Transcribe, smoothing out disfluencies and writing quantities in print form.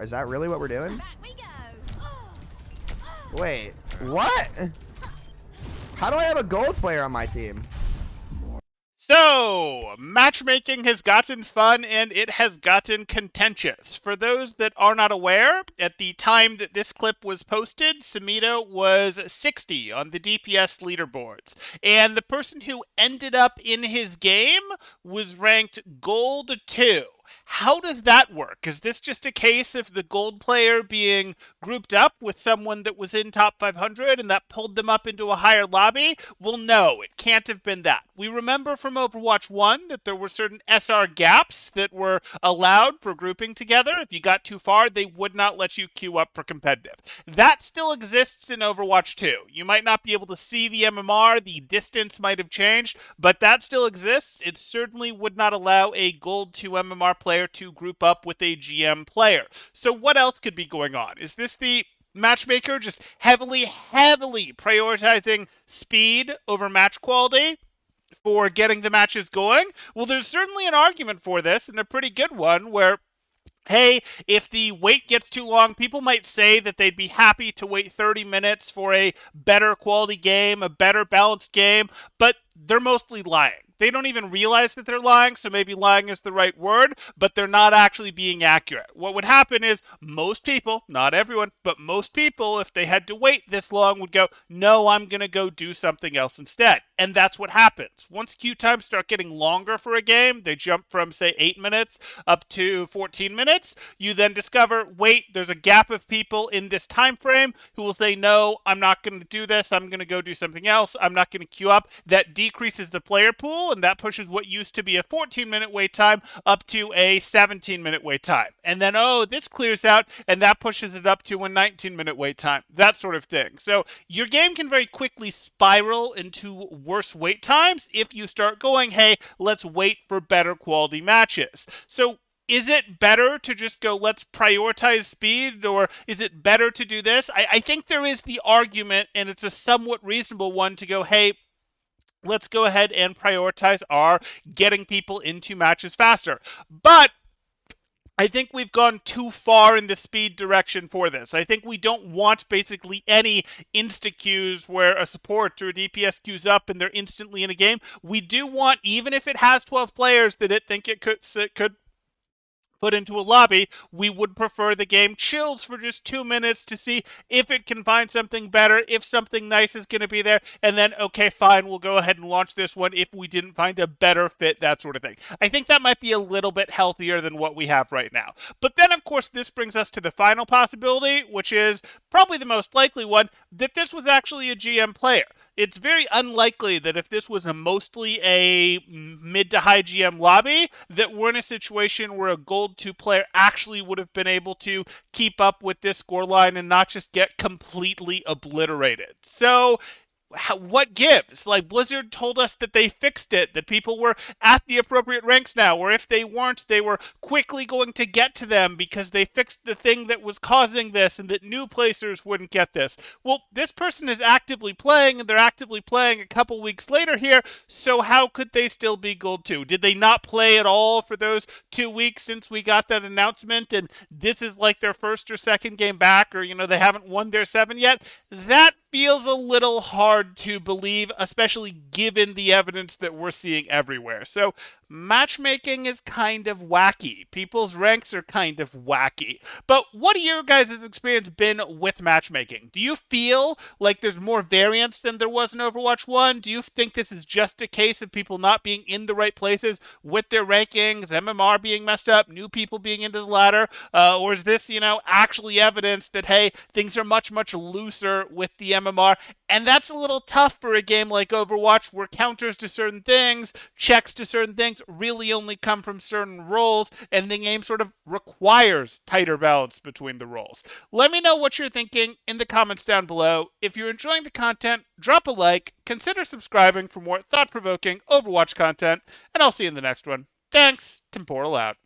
Is that really what we're doing? Back we go. Wait, what? How do I have a gold player on my team? So, matchmaking has gotten fun and it has gotten contentious. For those that are not aware, at the time that this clip was posted, Samito was 60 on the DPS leaderboards. And the person who ended up in his game was ranked gold 2. How does that work? Is this just a case of the gold player being grouped up with someone that was in top 500 and that pulled them up into a higher lobby? Well, no, it can't have been that. We remember from Overwatch 1 that there were certain SR gaps that were allowed for grouping together. If you got too far, they would not let you queue up for competitive. That still exists in Overwatch 2. You might not be able to see the MMR, the distance might have changed, but that still exists. It certainly would not allow a gold 2 MMR player to group up with a GM player. So what else could be going on? Is this the matchmaker just heavily prioritizing speed over match quality for getting the matches going? Well, there's certainly an argument for this, and a pretty good one, where hey, if the wait gets too long, people might say that they'd be happy to wait 30 minutes for a better quality game, a better balanced game, but they're mostly lying. They don't even realize that they're lying, so maybe lying is the right word, but they're not actually being accurate. What would happen is most people, not everyone, but most people, if they had to wait this long, would go, no, I'm going to go do something else instead. And that's what happens. Once queue times start getting longer for a game, they jump from, say, 8 minutes up to 14 minutes. You then discover, wait, there's a gap of people in this time frame who will say, no, I'm not going to do this. I'm going to go do something else. I'm not going to queue up. That decreases the player pool, and that pushes what used to be a 14-minute wait time up to a 17-minute wait time. And then, oh, this clears out, and that pushes it up to a 19-minute wait time, that sort of thing. So your game can very quickly spiral into worse wait times if you start going, hey, let's wait for better quality matches. So is it better to just go, let's prioritize speed, or is it better to do this? I think there is the argument, and it's a somewhat reasonable one, to go, hey, let's go ahead and prioritize our getting people into matches faster. But I think we've gone too far in the speed direction for this. I think we don't want basically any insta-queues where a support or a DPS queues up and they're instantly in a game. We do want, even if it has 12 players that it think it could put into a lobby, we would prefer the game chills for just 2 minutes to see if it can find something better, if something nice is going to be there, and then, okay, fine, we'll go ahead and launch this one if we didn't find a better fit, that sort of thing. I think that might be a little bit healthier than what we have right now. But then, of course, this brings us to the final possibility, which is probably the most likely one, that this was actually a GM player. It's very unlikely that if this was mostly a mid to high GM lobby, that we're in a situation where a gold 2 player actually would have been able to keep up with this scoreline and not just get completely obliterated. So what gives? Like, Blizzard told us that they fixed it, that people were at the appropriate ranks now, or if they weren't, they were quickly going to get to them because they fixed the thing that was causing this and that new placers wouldn't get this. Well, this person is actively playing, and they're actively playing a couple weeks later here, so how could they still be gold 2? Did they not play at all for those 2 weeks since we got that announcement, and this is like their first or second game back, or, they haven't won their 7 yet? That feels a little hard to believe, especially given the evidence that we're seeing everywhere. So matchmaking is kind of wacky. People's ranks are kind of wacky. But what have your guys' experience been with matchmaking? Do you feel like there's more variance than there was in Overwatch 1? Do you think this is just a case of people not being in the right places with their rankings, MMR being messed up, new people being into the ladder? Or is this, actually evidence that, hey, things are much, much looser with the MMR? And that's a little tough for a game like Overwatch, where counters to certain things, checks to certain things really only come from certain roles, and the game sort of requires tighter balance between the roles. Let me know what you're thinking in the comments down below. If you're enjoying the content, drop a like, consider subscribing for more thought-provoking Overwatch content, and I'll see you in the next one. Thanks, Temporal out.